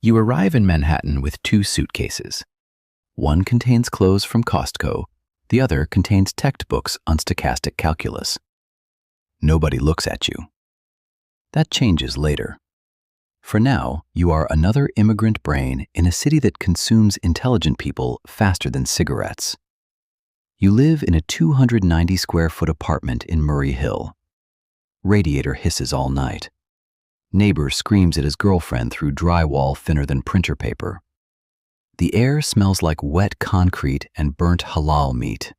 You arrive in Manhattan with two suitcases. One contains clothes from Costco, the other contains textbooks on stochastic calculus. Nobody looks at you. That changes later. For now, you are another immigrant brain in a city that consumes intelligent people faster than cigarettes. You live in a 290-square-foot apartment in Murray Hill. Radiator hisses all night. Neighbor screams at his girlfriend through drywall thinner than printer paper. The air smells like wet concrete and burnt halal meat.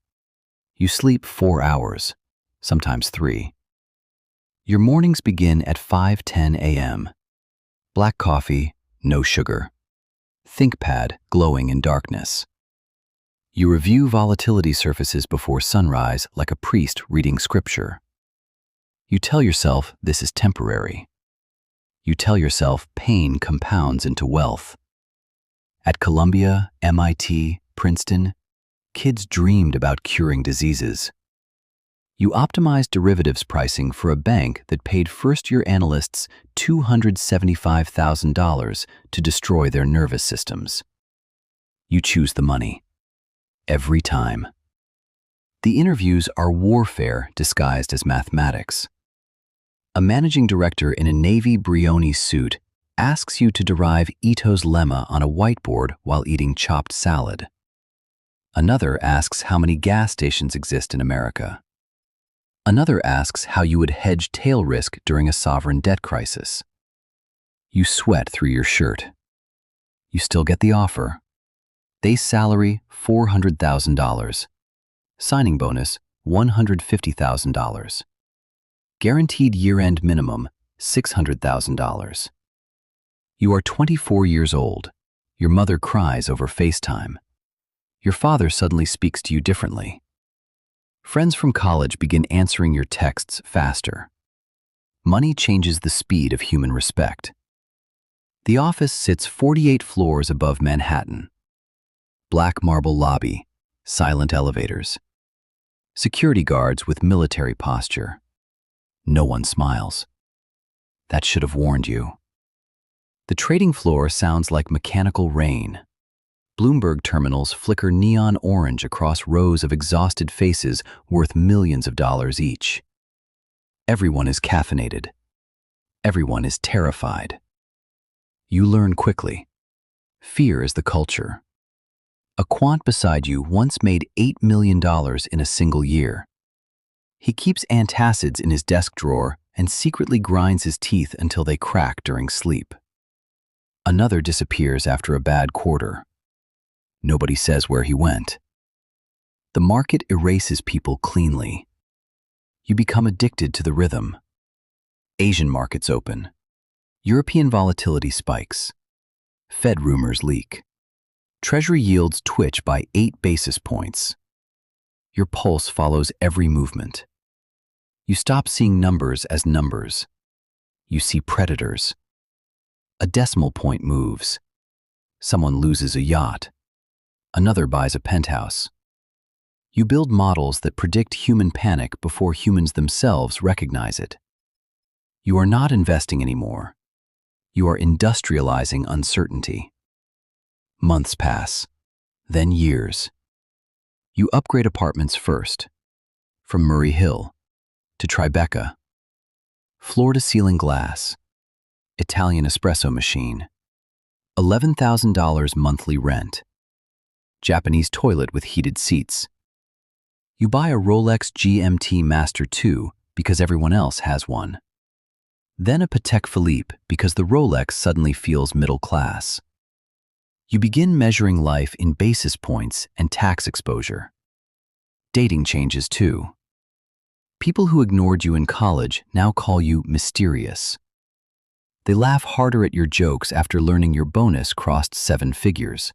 You sleep 4 hours, sometimes 3. Your mornings begin at 5:10 a.m. Black coffee, no sugar. ThinkPad glowing in darkness. You review volatility surfaces before sunrise like a priest reading scripture. You tell yourself this is temporary. You tell yourself pain compounds into wealth. At Columbia, MIT, Princeton, kids dreamed about curing diseases. You optimized derivatives pricing for a bank that paid first-year analysts $275,000 to destroy their nervous systems. You choose the money. Every time. The interviews are warfare disguised as mathematics. A managing director in a navy Brioni suit asks you to derive Ito's lemma on a whiteboard while eating chopped salad. Another asks how many gas stations exist in America. Another asks how you would hedge tail risk during a sovereign debt crisis. You sweat through your shirt. You still get the offer. Base salary, $400,000. Signing bonus, $150,000. Guaranteed year-end minimum, $600,000. You are 24 years old. Your mother cries over FaceTime. Your father suddenly speaks to you differently. Friends from college begin answering your texts faster. Money changes the speed of human respect. The office sits 48 floors above Manhattan. Black marble lobby, silent elevators. Security guards with military posture. No one smiles. That should have warned you. The trading floor sounds like mechanical rain. Bloomberg terminals flicker neon orange across rows of exhausted faces worth millions of dollars each. Everyone is caffeinated. Everyone is terrified. You learn quickly. Fear is the culture. A quant beside you once made $8 million in a single year. He keeps antacids in his desk drawer and secretly grinds his teeth until they crack during sleep. Another disappears after a bad quarter. Nobody says where he went. The market erases people cleanly. You become addicted to the rhythm. Asian markets open. European volatility spikes. Fed rumors leak. Treasury yields twitch by 8 basis points. Your pulse follows every movement. You stop seeing numbers as numbers. You see predators. A decimal point moves. Someone loses a yacht. Another buys a penthouse. You build models that predict human panic before humans themselves recognize it. You are not investing anymore. You are industrializing uncertainty. Months pass, then years. You upgrade apartments first, from Murray Hill to Tribeca. Floor-to-ceiling glass, Italian espresso machine, $11,000 monthly rent, Japanese toilet with heated seats. You buy a Rolex GMT Master 2 because everyone else has one. Then a Patek Philippe because the Rolex suddenly feels middle class. You begin measuring life in basis points and tax exposure. Dating changes too. People who ignored you in college now call you mysterious. They laugh harder at your jokes after learning your bonus crossed 7 figures.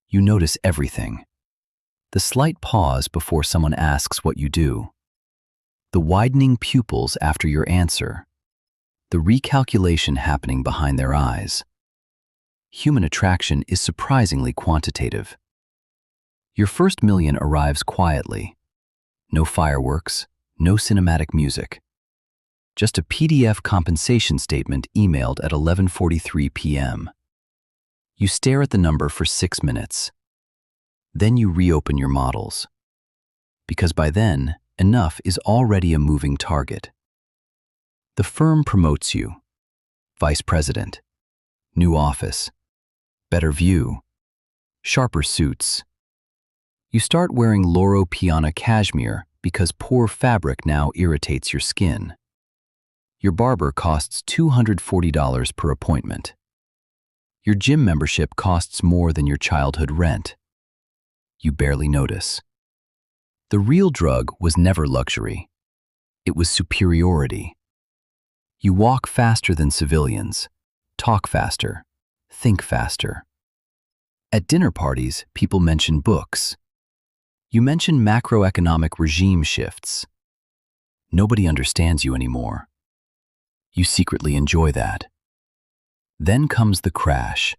You notice everything. The slight pause before someone asks what you do. The widening pupils after your answer. The recalculation happening behind their eyes. Human attraction is surprisingly quantitative. Your first million arrives quietly. No fireworks, no cinematic music. Just a PDF compensation statement emailed at 11:43 p.m. You stare at the number for 6 minutes. Then you reopen your models. Because by then, enough is already a moving target. The firm promotes you. Vice president, new office, better view, sharper suits. You start wearing Loro Piana cashmere because poor fabric now irritates your skin. Your barber costs $240 per appointment. Your gym membership costs more than your childhood rent. You barely notice. The real drug was never luxury. It was superiority. You walk faster than civilians, talk faster, think faster. At dinner parties, people mention books. You mention macroeconomic regime shifts. Nobody understands you anymore. You secretly enjoy that. Then comes the crash.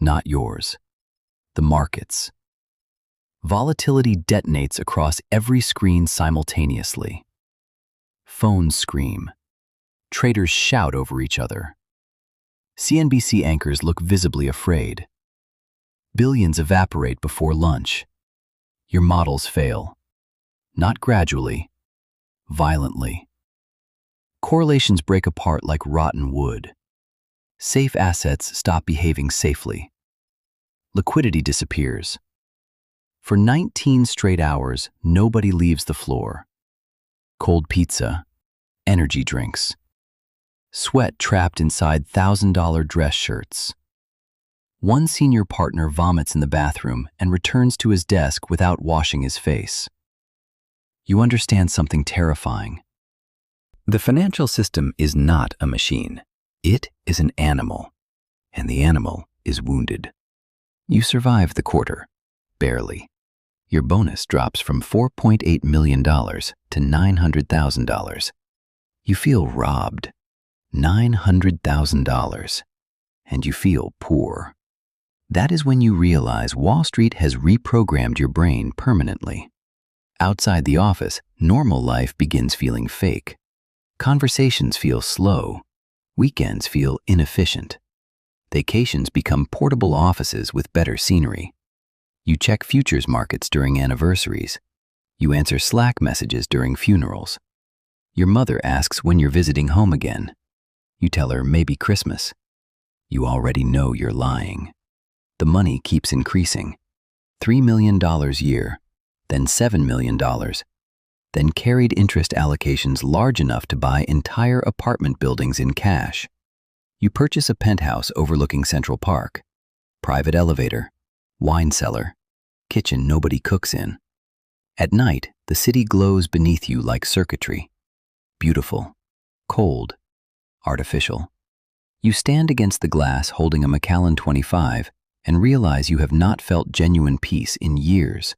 Not yours. The markets. Volatility detonates across every screen simultaneously. Phones scream. Traders shout over each other. CNBC anchors look visibly afraid. Billions evaporate before lunch. Your models fail. Not gradually, violently. Correlations break apart like rotten wood. Safe assets stop behaving safely. Liquidity disappears. For 19 straight hours, nobody leaves the floor. Cold pizza, energy drinks. Sweat trapped inside $1,000 dress shirts. One senior partner vomits in the bathroom and returns to his desk without washing his face. You understand something terrifying. The financial system is not a machine. It is an animal, and the animal is wounded. You survive the quarter, barely. Your bonus drops from $4.8 million to $900,000. You feel robbed. $900,000. And you feel poor. That is when you realize Wall Street has reprogrammed your brain permanently. Outside the office, normal life begins feeling fake. Conversations feel slow. Weekends feel inefficient. Vacations become portable offices with better scenery. You check futures markets during anniversaries. You answer Slack messages during funerals. Your mother asks when you're visiting home again. You tell her maybe Christmas. You already know you're lying. The money keeps increasing. $3 million a year, then $7 million, then carried interest allocations large enough to buy entire apartment buildings in cash. You purchase a penthouse overlooking Central Park, private elevator, wine cellar, kitchen nobody cooks in. At night, the city glows beneath you like circuitry. Beautiful, cold, artificial. You stand against the glass holding a Macallan 25 and realize you have not felt genuine peace in years.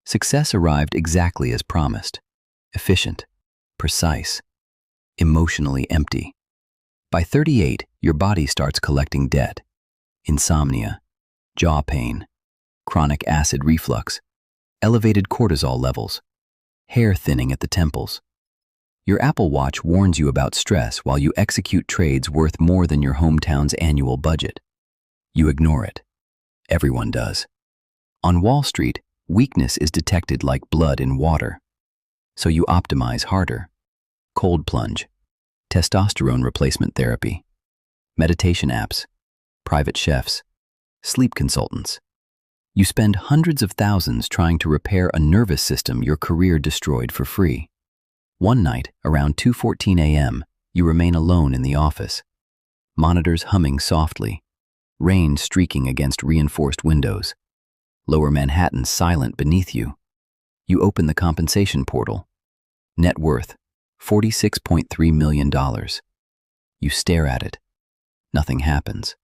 Success arrived exactly as promised. Efficient, precise, emotionally empty. By 38, your body starts collecting debt. Insomnia, jaw pain, chronic acid reflux, elevated cortisol levels, hair thinning at the temples. Your Apple Watch warns you about stress while you execute trades worth more than your hometown's annual budget. You ignore it. Everyone does. On Wall Street, weakness is detected like blood in water. So you optimize harder. Cold plunge, testosterone replacement therapy, meditation apps, private chefs, sleep consultants. You spend hundreds of thousands trying to repair a nervous system your career destroyed for free. One night, around 2:14 a.m., you remain alone in the office. Monitors humming softly, rain streaking against reinforced windows. Lower Manhattan silent beneath you. You open the compensation portal. Net worth, $46.3 million. You stare at it. Nothing happens.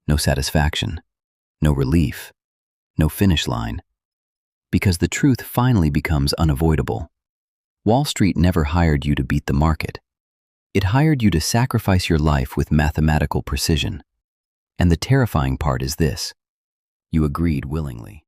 No satisfaction. No relief. No finish line. Because the truth finally becomes unavoidable. Wall Street never hired you to beat the market. It hired you to sacrifice your life with mathematical precision. And the terrifying part is this: you agreed willingly.